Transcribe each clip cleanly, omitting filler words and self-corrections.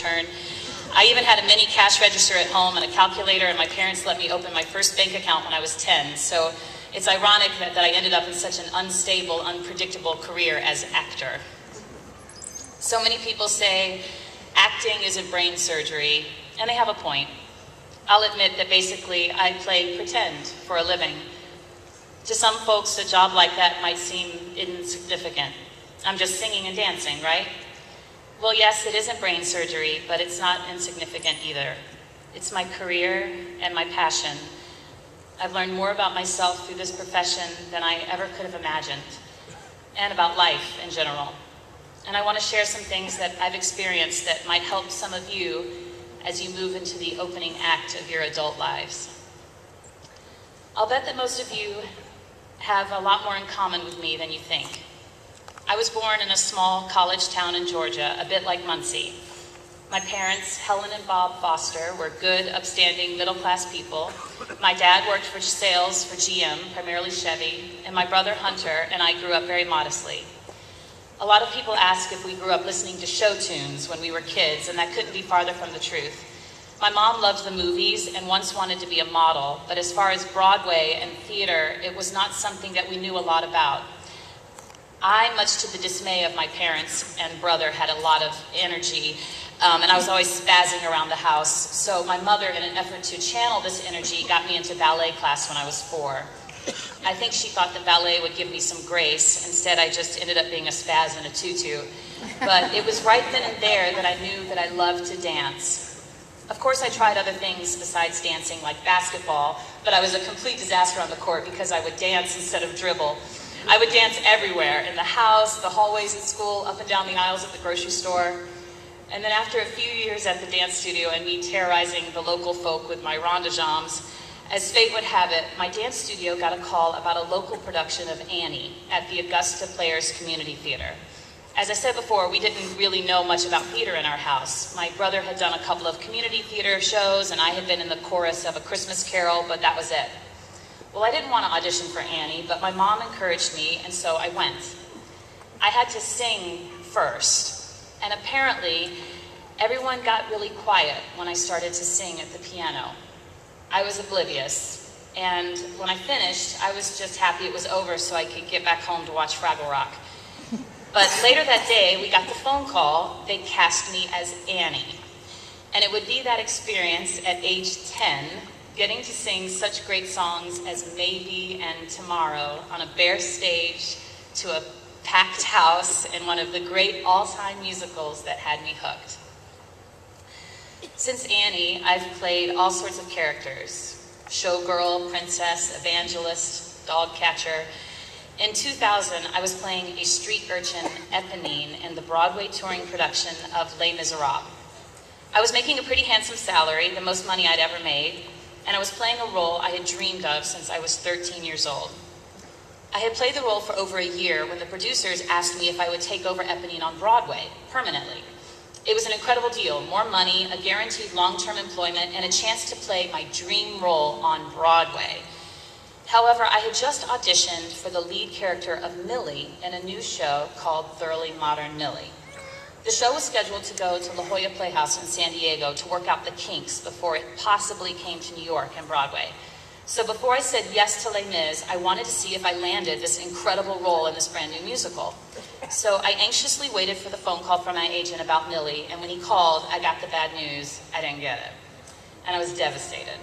return. I even had a mini cash register at home and a calculator, and my parents let me open my first bank account when I was 10. So it's ironic that I ended up in such an unstable, unpredictable career as actor. So many people say acting isn't brain surgery, and they have a point. I'll admit that basically I play pretend for a living. To some folks, a job like that might seem insignificant. I'm just singing and dancing, right? Well, yes, it isn't brain surgery, but it's not insignificant either. It's my career and my passion. I've learned more about myself through this profession than I ever could have imagined, and about life in general. And I want to share some things that I've experienced that might help some of you as you move into the opening act of your adult lives. I'll bet that most of you have a lot more in common with me than you think. I was born in a small college town in Georgia, a bit like Muncie. My parents, Helen and Bob Foster, were good, upstanding, middle-class people. My dad worked for sales for GM, primarily Chevy, and my brother Hunter and I grew up very modestly. A lot of people ask if we grew up listening to show tunes when we were kids, and that couldn't be farther from the truth. My mom loved the movies and once wanted to be a model, but as far as Broadway and theater, it was not something that we knew a lot about. I, much to the dismay of my parents and brother, had a lot of energy, and I was always spazzing around the house. So my mother, in an effort to channel this energy, got me into ballet class when I was 4. I think she thought that ballet would give me some grace. Instead, I just ended up being a spaz in a tutu. But it was right then and there that I knew that I loved to dance. Of course, I tried other things besides dancing, like basketball, but I was a complete disaster on the court because I would dance instead of dribble. I would dance everywhere, in the house, the hallways at school, up and down the aisles at the grocery store. And then after a few years at the dance studio and me terrorizing the local folk with my rondagems, as fate would have it, my dance studio got a call about a local production of Annie at the Augusta Players Community Theater. As I said before, we didn't really know much about theater in our house. My brother had done a couple of community theater shows, and I had been in the chorus of A Christmas Carol, but that was it. Well, I didn't want to audition for Annie, but my mom encouraged me, and so I went. I had to sing first, and apparently everyone got really quiet when I started to sing at the piano. I was oblivious, and when I finished, I was just happy it was over so I could get back home to watch Fraggle Rock. But later that day, we got the phone call. They cast me as Annie. And it would be that experience at age 10, getting to sing such great songs as Maybe and Tomorrow on a bare stage to a packed house in one of the great all-time musicals that had me hooked. Since Annie, I've played all sorts of characters: showgirl, princess, evangelist, dog catcher. In 2000, I was playing a street urchin, Eponine, in the Broadway touring production of Les Miserables. I was making a pretty handsome salary, the most money I'd ever made, and I was playing a role I had dreamed of since I was 13 years old. I had played the role for over a year when the producers asked me if I would take over Eponine on Broadway, permanently. It was an incredible deal: more money, a guaranteed long-term employment, and a chance to play my dream role on Broadway. However, I had just auditioned for the lead character of Millie in a new show called Thoroughly Modern Millie. The show was scheduled to go to La Jolla Playhouse in San Diego to work out the kinks before it possibly came to New York and Broadway. So before I said yes to Les Mis, I wanted to see if I landed this incredible role in this brand new musical. So I anxiously waited for the phone call from my agent about Millie, and when he called, I got the bad news: I didn't get it. And I was devastated.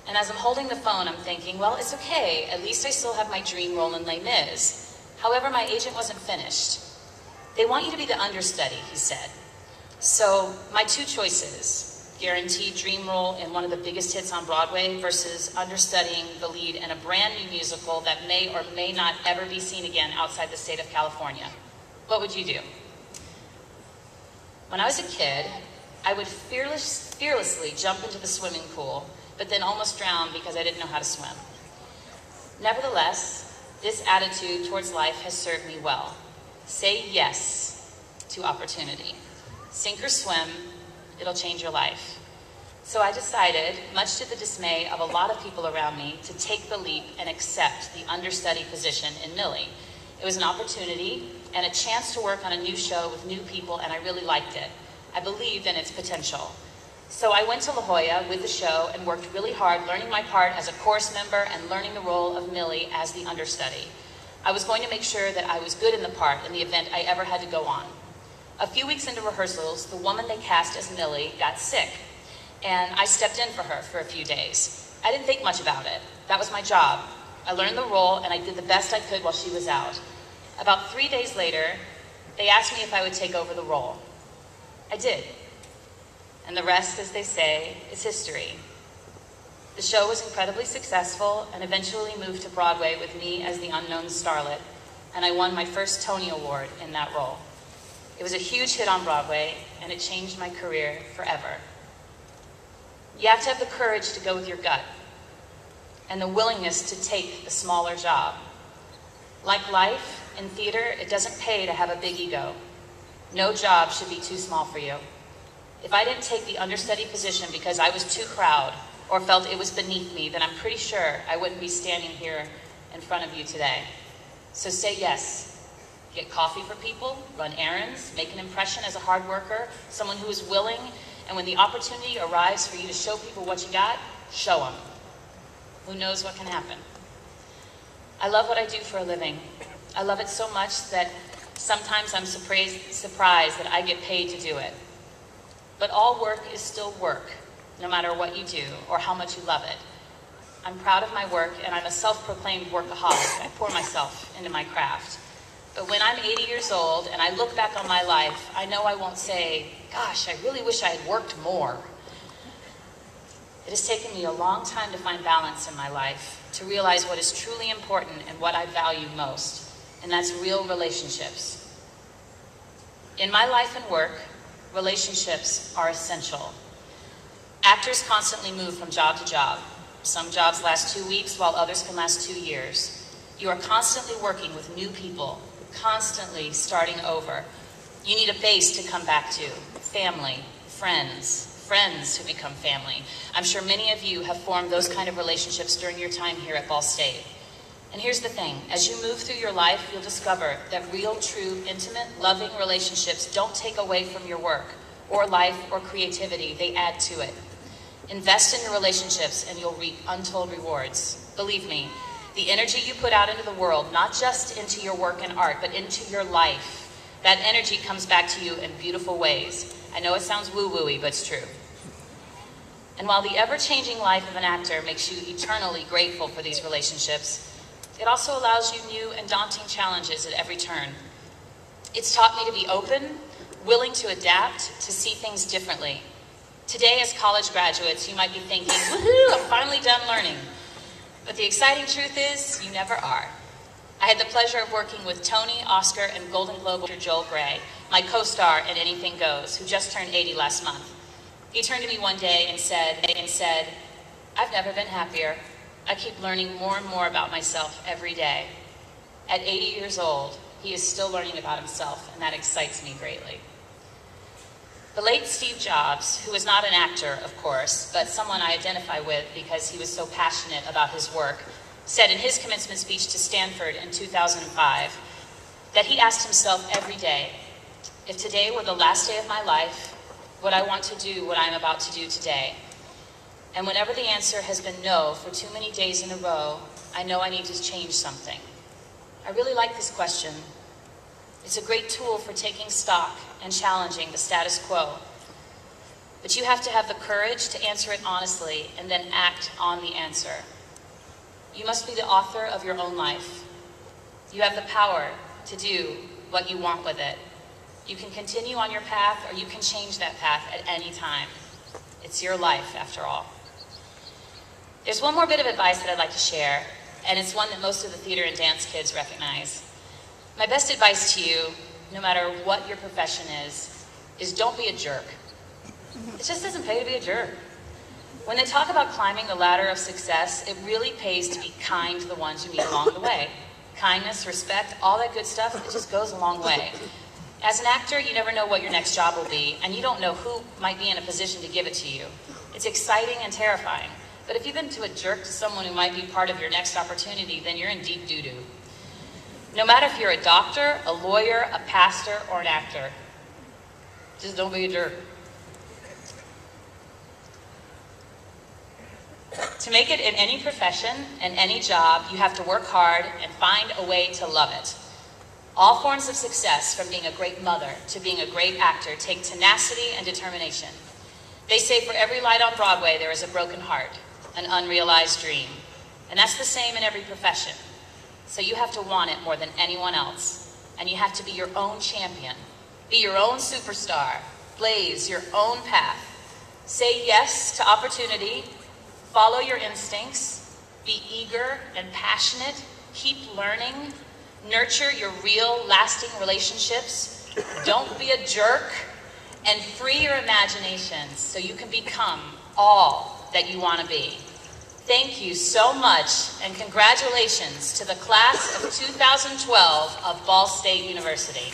And as I'm holding the phone, I'm thinking, well, it's okay. At least I still have my dream role in Les Mis. However, my agent wasn't finished. They want you to be the understudy, he said. So my two choices: guaranteed dream role in one of the biggest hits on Broadway versus understudying the lead in a brand new musical that may or may not ever be seen again outside the state of California. What would you do? When I was a kid, I would fearlessly jump into the swimming pool, but then almost drown because I didn't know how to swim. Nevertheless, this attitude towards life has served me well. Say yes to opportunity. Sink or swim, it'll change your life. So I decided, much to the dismay of a lot of people around me, to take the leap and accept the understudy position in Millie. It was an opportunity and a chance to work on a new show with new people, and I really liked it. I believed in its potential. So I went to La Jolla with the show and worked really hard, learning my part as a chorus member and learning the role of Millie as the understudy. I was going to make sure that I was good in the part in the event I ever had to go on. A few weeks into rehearsals, the woman they cast as Millie got sick, and I stepped in for her for a few days. I didn't think much about it. That was my job. I learned the role, and I did the best I could while she was out. About 3 days later, they asked me if I would take over the role. I did. And the rest, as they say, is history. The show was incredibly successful and eventually moved to Broadway with me as the unknown starlet, and I won my first Tony Award in that role. It was a huge hit on Broadway, and it changed my career forever. You have to have the courage to go with your gut and the willingness to take the smaller job. Like life, in theater, it doesn't pay to have a big ego. No job should be too small for you. If I didn't take the understudy position because I was too proud or felt it was beneath me, then I'm pretty sure I wouldn't be standing here in front of you today. So say yes. Get coffee for people, run errands, make an impression as a hard worker, someone who is willing, and when the opportunity arrives for you to show people what you got, show them. Who knows what can happen? I love what I do for a living. I love it so much that sometimes I'm surprised that I get paid to do it. But all work is still work, no matter what you do or how much you love it. I'm proud of my work, and I'm a self-proclaimed workaholic. I pour myself into my craft. But when I'm 80 years old and I look back on my life, I know I won't say, gosh, I really wish I had worked more. It has taken me a long time to find balance in my life, to realize what is truly important and what I value most, and that's real relationships. In my life and work, relationships are essential. Actors constantly move from job to job. Some jobs last 2 weeks, while others can last 2 years. You are constantly working with new people, constantly starting over. You need a base to come back to. Family, friends who become family. I'm sure many of you have formed those kind of relationships during your time here at Ball State. And here's the thing, as you move through your life, you'll discover that real, true, intimate, loving relationships don't take away from your work, or life, or creativity. They add to it. Invest in your relationships and you'll reap untold rewards. Believe me, the energy you put out into the world, not just into your work and art, but into your life, that energy comes back to you in beautiful ways. I know it sounds woo-wooey, but it's true. And while the ever-changing life of an actor makes you eternally grateful for these relationships, it also allows you new and daunting challenges at every turn. It's taught me to be open, willing to adapt, to see things differently. Today, as college graduates, you might be thinking, woohoo, I'm finally done learning. But the exciting truth is, you never are. I had the pleasure of working with Tony, Oscar, and Golden Globe actor Joel Grey, my co-star in Anything Goes, who just turned 80 last month. He turned to me one day and said, I've never been happier. I keep learning more and more about myself every day. At 80 years old, he is still learning about himself, and that excites me greatly. The late Steve Jobs, who was not an actor, of course, but someone I identify with because he was so passionate about his work, said in his commencement speech to Stanford in 2005 that he asked himself every day, if today were the last day of my life, would I want to do what I'm about to do today? And whenever the answer has been no for too many days in a row, I know I need to change something. I really like this question. It's a great tool for taking stock and challenging the status quo. But you have to have the courage to answer it honestly and then act on the answer. You must be the author of your own life. You have the power to do what you want with it. You can continue on your path or you can change that path at any time. It's your life, after all. There's one more bit of advice that I'd like to share, and it's one that most of the theater and dance kids recognize. My best advice to you, no matter what your profession is don't be a jerk. It just doesn't pay to be a jerk. When they talk about climbing the ladder of success, it really pays to be kind to the ones you meet along the way. Kindness, respect, all that good stuff, it just goes a long way. As an actor, you never know what your next job will be, and you don't know who might be in a position to give it to you. It's exciting and terrifying. But if you've been to a jerk to someone who might be part of your next opportunity, then you're in deep doo-doo. No matter if you're a doctor, a lawyer, a pastor, or an actor, Just don't be a jerk. To make it in any profession and any job, you have to work hard and find a way to love it. All forms of success, from being a great mother to being a great actor, take tenacity and determination. They say for every light on Broadway, there is a broken heart, an unrealized dream. And that's the same in every profession. So you have to want it more than anyone else. And you have to be your own champion. Be your own superstar. Blaze your own path. Say yes to opportunity. Follow your instincts. Be eager and passionate. Keep learning. Nurture your real, lasting relationships. Don't be a jerk. And free your imaginations so you can become all that you want to be. Thank you so much, and congratulations to the class of 2012 of Ball State University.